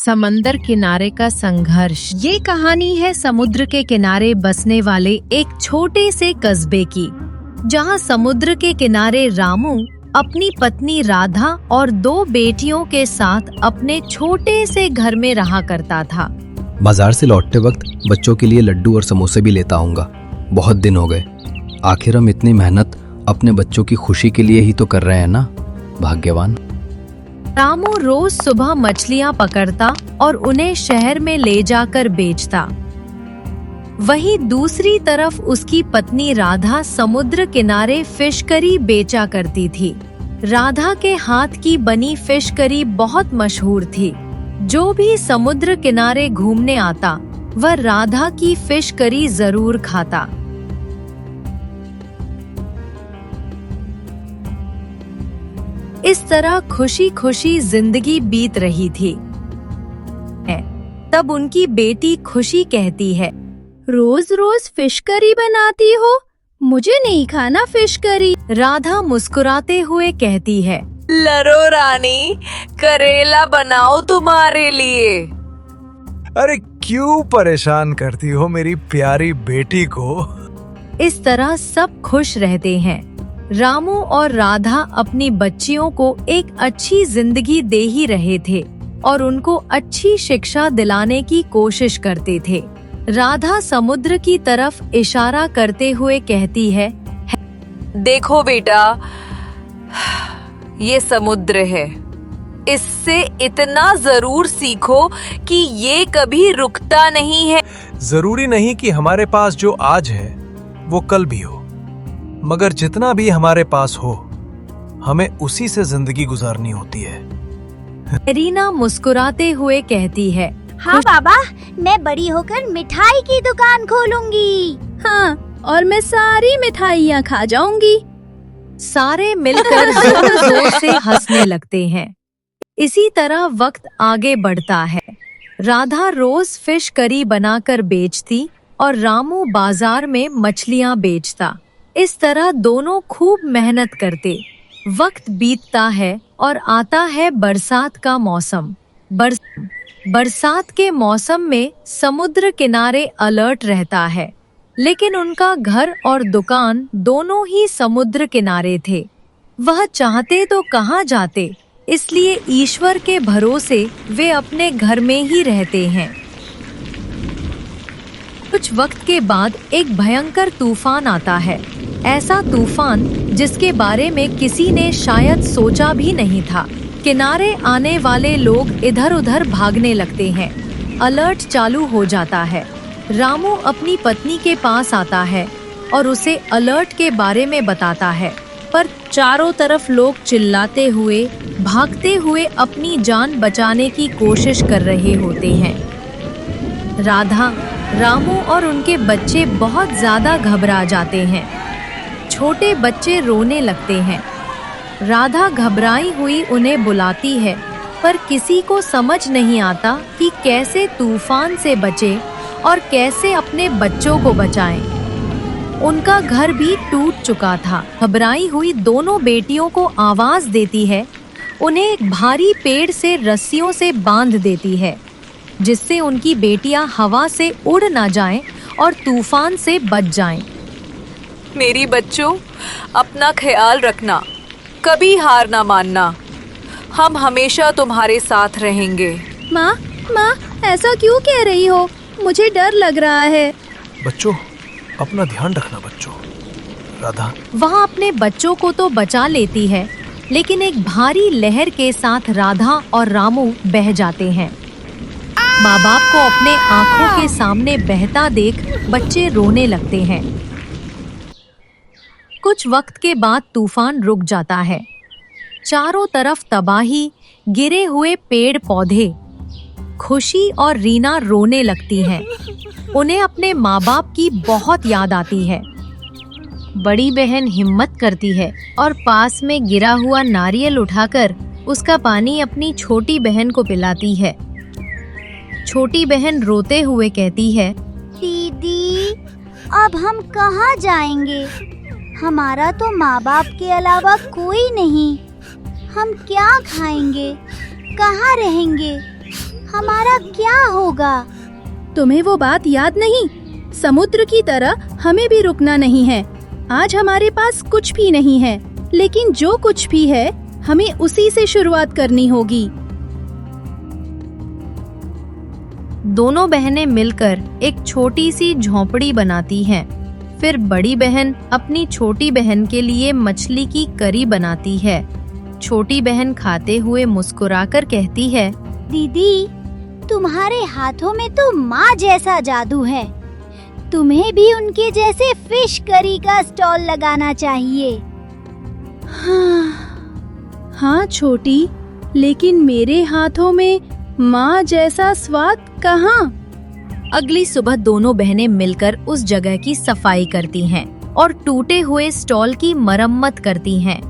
समंदर किनारे का संघर्ष। ये कहानी है समुद्र के किनारे बसने वाले एक छोटे से कस्बे की, जहां समुद्र के किनारे रामू अपनी पत्नी राधा और 2 बेटियों के साथ अपने छोटे से घर में रहा करता था। बाजार से लौटते वक्त बच्चों के लिए लड्डू और समोसे भी लेता आऊंगा। बहुत दिन हो गए। आखिर हम इतनी मेहनत अपने बच्चों की खुशी के लिए ही तो कर रहे हैं ना। भाग्यवान। रामू रोज सुबह मछलियां पकड़ता और उन्हें शहर में ले जाकर बेचता। वहीं दूसरी तरफ उसकी पत्नी राधा समुद्र किनारे फिश करी बेचा करती थी। राधा के हाथ की बनी फिश करी बहुत मशहूर थी। जो भी समुद्र किनारे घूमने आता वह राधा की फिश करी जरूर खाता। इस तरह खुशी खुशी जिंदगी बीत रही थी। तब उनकी बेटी खुशी कहती है, रोज रोज फिश करी बनाती हो, मुझे नहीं खाना फिश करी। राधा मुस्कुराते हुए कहती है, लरो रानी, करेला बनाओ तुम्हारे लिए। अरे क्यों परेशान करती हो मेरी प्यारी बेटी को। इस तरह सब खुश रहते हैं। रामू और राधा अपनी बच्चियों को एक अच्छी जिंदगी दे ही रहे थे और उनको अच्छी शिक्षा दिलाने की कोशिश करते थे। राधा समुद्र की तरफ इशारा करते हुए कहती है, देखो बेटा, ये समुद्र है। इससे इतना जरूर सीखो कि ये कभी रुकता नहीं है। जरूरी नहीं कि हमारे पास जो आज है वो कल भी हो, मगर जितना भी हमारे पास हो हमें उसी से जिंदगी गुजारनी होती है। रीना मुस्कुराते हुए कहती है, हाँ बाबा, मैं बड़ी होकर मिठाई की दुकान खोलूंगी। हाँ, और मैं सारी मिठाइयाँ खा जाऊंगी। सारे मिलकर जोर जोर से हंसने लगते हैं। इसी तरह वक्त आगे बढ़ता है। राधा रोज फिश करी बनाकर बेचती और रामू बाजार में मछलियाँ बेचता। इस तरह दोनों खूब मेहनत करते। वक्त बीतता है और आता है बरसात का मौसम। बरसात के मौसम में समुद्र किनारे अलर्ट रहता है, लेकिन उनका घर और दुकान दोनों ही समुद्र किनारे थे। वह चाहते तो कहाँ जाते, इसलिए ईश्वर के भरोसे वे अपने घर में ही रहते हैं। कुछ वक्त के बाद एक भयंकर तूफान आता है। ऐसा तूफान जिसके बारे में किसी ने शायद सोचा भी नहीं था। किनारे आने वाले लोग इधर उधर भागने लगते हैं। अलर्ट चालू हो जाता है। रामू अपनी पत्नी के पास आता है और उसे अलर्ट के बारे में बताता है, पर चारों तरफ लोग चिल्लाते हुए, भागते हुए अपनी जान बचाने की कोशिश कर रहे होते हैं। राधा, रामू और उनके बच्चे बहुत ज्यादा घबरा जाते हैं। छोटे बच्चे रोने लगते हैं। राधा घबराई हुई उन्हें बुलाती है, पर किसी को समझ नहीं आता कि कैसे तूफान से बचे और कैसे अपने बच्चों को बचाएं। उनका घर भी टूट चुका था। घबराई हुई दोनों बेटियों को आवाज देती है। उन्हें एक भारी पेड़ से रस्सियों से बांध देती है, जिससे उनकी बेटियां हवा से उड़ ना जाएं और तूफान से बच जाएं। मेरी बच्चों, अपना ख्याल रखना, कभी हार ना मानना। हम हमेशा तुम्हारे साथ रहेंगे। माँ, ऐसा क्यों कह रही हो? मुझे डर लग रहा है। बच्चों, अपना ध्यान रखना बच्चों। राधा वहाँ अपने बच्चों को तो बचा लेती है, लेकिन एक भारी लहर के साथ राधा और रामू बह जाते हैं। माँ बाप को अपने आँखों के सामने बहता देख बच्चे रोने लगते हैं। कुछ वक्त के बाद तूफान रुक जाता है। चारों तरफ तबाही, गिरे हुए पेड़ पौधे। खुशी और रीना रोने लगती हैं। उन्हें अपने माँ बाप की बहुत याद आती है। बड़ी बहन हिम्मत करती है और पास में गिरा हुआ नारियल उठाकर उसका पानी अपनी छोटी बहन को पिलाती है। छोटी बहन रोते हुए कहती है, दीदी, अब हम कहाँ जाएंगे? हमारा तो माँ बाप के अलावा कोई नहीं। हम क्या खाएंगे, कहाँ रहेंगे? हमारा क्या होगा? तुम्हें वो बात याद नहीं? समुद्र की तरह हमें भी रुकना नहीं है। आज हमारे पास कुछ भी नहीं है, लेकिन जो कुछ भी है हमें उसी से शुरुआत करनी होगी। दोनों बहनें मिलकर एक छोटी सी झोंपड़ी बनाती हैं। फिर बड़ी बहन अपनी छोटी बहन के लिए मछली की करी बनाती है। छोटी बहन खाते हुए मुस्कुराकर कहती है, दीदी, तुम्हारे हाथों में तो माँ जैसा जादू है। तुम्हें भी उनके जैसे फिश करी का स्टॉल लगाना चाहिए। हाँ छोटी, लेकिन मेरे हाथों में माँ जैसा स्वाद कहाँ? अगली सुबह दोनों बहनें मिलकर उस जगह की सफाई करती हैं और टूटे हुए स्टॉल की मरम्मत करती हैं।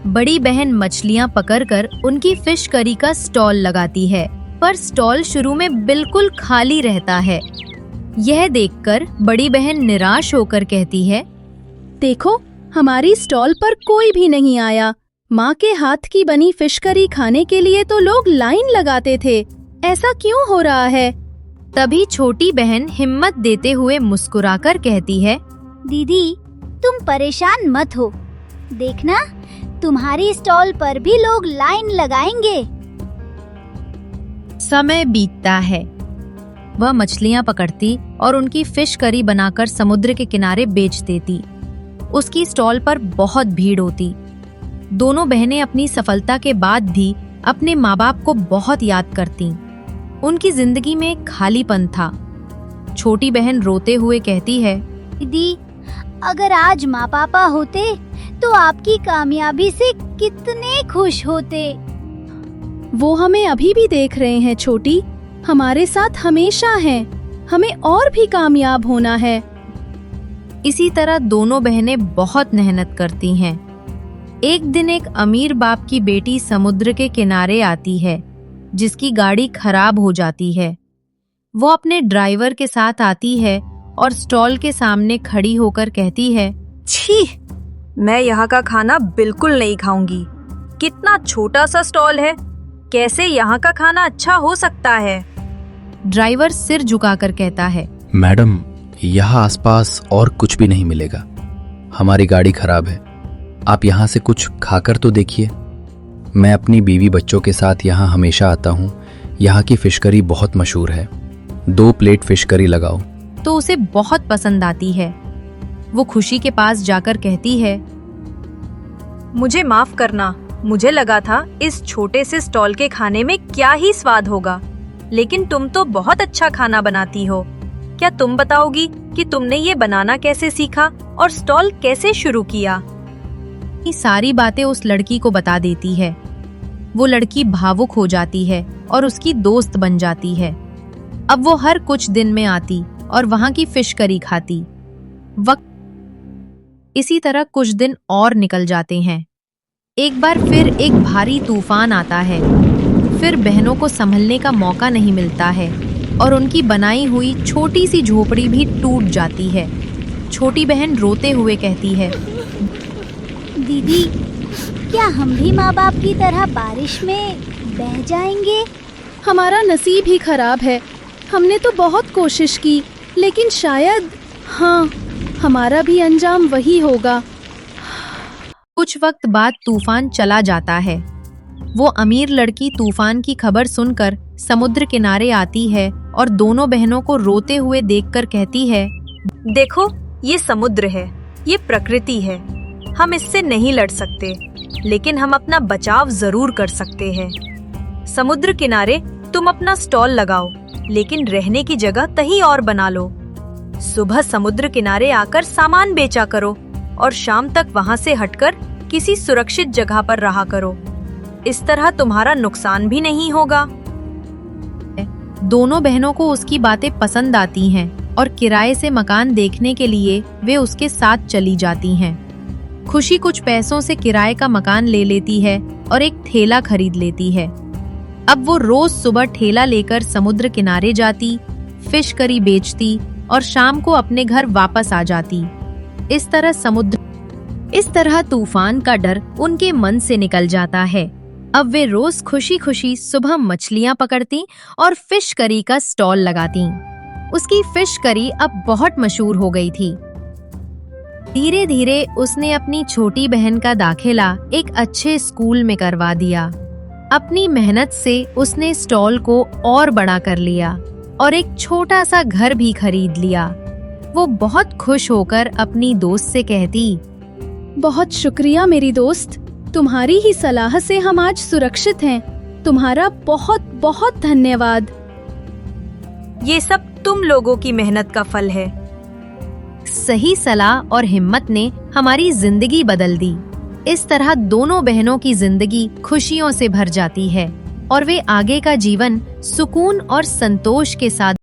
बड़ी बहन मछलियां पकड़कर उनकी फिश करी का स्टॉल लगाती है, पर स्टॉल शुरू में बिल्कुल खाली रहता है। यह देखकर बड़ी बहन निराश होकर कहती है, देखो, हमारी स्टॉल पर कोई भी नहीं आया। माँ के हाथ की बनी फिश करी खाने के लिए तो लोग लाइन लगाते थे। ऐसा क्यों हो रहा है? तभी छोटी बहन हिम्मत देते हुए मुस्कुराकर कहती है, दीदी, तुम परेशान मत हो। देखना, तुम्हारी स्टॉल पर भी लोग लाइन लगाएंगे। समय बीतता है। वह मछलियां पकड़ती और उनकी फिश करी बनाकर समुद्र के किनारे बेच देती। उसकी स्टॉल पर बहुत भीड़ होती। दोनों बहनें अपनी सफलता के बाद भी अपने माँ बाप को बहुत याद करती। उनकी जिंदगी में खालीपन था। छोटी बहन रोते हुए कहती है, दीदी, अगर आज माँ पापा होते तो आपकी कामयाबी से कितने खुश होते। वो हमें अभी भी देख रहे हैं छोटी, हमारे साथ हमेशा हैं। हमें और भी कामयाब होना है। इसी तरह दोनों बहनें बहुत मेहनत करती हैं। एक दिन एक अमीर बाप की बेटी समुद्र के किनारे आती है, जिसकी गाड़ी खराब हो जाती है। वो अपने ड्राइवर के साथ आती है और स्टॉल के सामने खड़ी होकर कहती है, छी, मैं यहाँ का खाना बिल्कुल नहीं खाऊंगी। कितना छोटा सा स्टॉल है, कैसे यहाँ का खाना अच्छा हो सकता है? ड्राइवर सिर झुकाकर कहता है, मैडम, यहाँ आसपास और कुछ भी नहीं मिलेगा। हमारी गाड़ी खराब है। आप यहाँ से कुछ खाकर तो देखिए। मैं अपनी बीवी बच्चों के साथ यहाँ हमेशा आता हूँ। यहाँ की फिश करी बहुत मशहूर है। 2 प्लेट फिश करी लगाओ। तो उसे बहुत पसंद आती है। वो खुशी के पास जाकर कहती है, मुझे माफ करना, मुझे लगा था इस छोटे से स्टॉल के खाने में क्या ही स्वाद होगा, लेकिन तुम तो बहुत अच्छा खाना बनाती हो। क्या तुम बताओगी कि तुमने ये बनाना कैसे सीखा और स्टॉल कैसे शुरू किया? ये सारी बातें उस लड़की को बता देती है। वो लड़की भावुक हो जाती है और उसकी दोस्त बन जाती है। अब वो हर कुछ दिन में आती और वहाँ की फिश करी खाती। इसी तरह कुछ दिन और निकल जाते हैं। एक बार फिर एक भारी तूफान आता है। फिर बहनों को संभलने का मौका नहीं मिलता है और उनकी बनाई हुई छोटी सी झोपड़ी भी टूट जाती है। छोटी बहन रोते हुए कहती है, दीदी, क्या हम भी माँ बाप की तरह बारिश में बह जाएंगे? हमारा नसीब ही खराब है। हमने तो बहुत कोशिश की, लेकिन शायद हमारा भी अंजाम वही होगा। कुछ वक्त बाद तूफान चला जाता है। वो अमीर लड़की तूफान की खबर सुनकर समुद्र किनारे आती है और दोनों बहनों को रोते हुए देखकर कहती है, देखो, ये समुद्र है, ये प्रकृति है। हम इससे नहीं लड़ सकते, लेकिन हम अपना बचाव जरूर कर सकते हैं। समुद्र किनारे तुम अपना स्टॉल लगाओ, लेकिन रहने की जगह कहीं और बना लो। सुबह समुद्र किनारे आकर सामान बेचा करो और शाम तक वहाँ से हटकर किसी सुरक्षित जगह पर रहा करो। इस तरह तुम्हारा नुकसान भी नहीं होगा। दोनों बहनों को उसकी बातें पसंद आती हैं और किराए से मकान देखने के लिए वे उसके साथ चली जाती हैं। खुशी कुछ पैसों से किराए का मकान ले लेती है और एक ठेला खरीद लेती है। अब वो रोज सुबह ठेला लेकर समुद्र किनारे जाती, फिश करी बेचती और शाम को अपने घर वापस आ जाती। इस तरह तूफान का डर उनके मन से निकल जाता है। अब वे रोज खुशी खुशी सुबह मछलियां पकड़ती और फिश करी का स्टॉल लगाती। उसकी फिश करी अब बहुत मशहूर हो गई थी। धीरे धीरे उसने अपनी छोटी बहन का दाखिला एक अच्छे स्कूल में करवा दिया। अपनी मेहनत से उसने स्टॉल को और बड़ा कर लिया और एक छोटा सा घर भी खरीद लिया। वो बहुत खुश होकर अपनी दोस्त से कहती, बहुत शुक्रिया मेरी दोस्त, तुम्हारी ही सलाह से हम आज सुरक्षित हैं। तुम्हारा बहुत बहुत धन्यवाद। ये सब तुम लोगों की मेहनत का फल है। सही सलाह और हिम्मत ने हमारी जिंदगी बदल दी। इस तरह दोनों बहनों की जिंदगी खुशियों से भर जाती है और वे आगे का जीवन सुकून और संतोष के साथ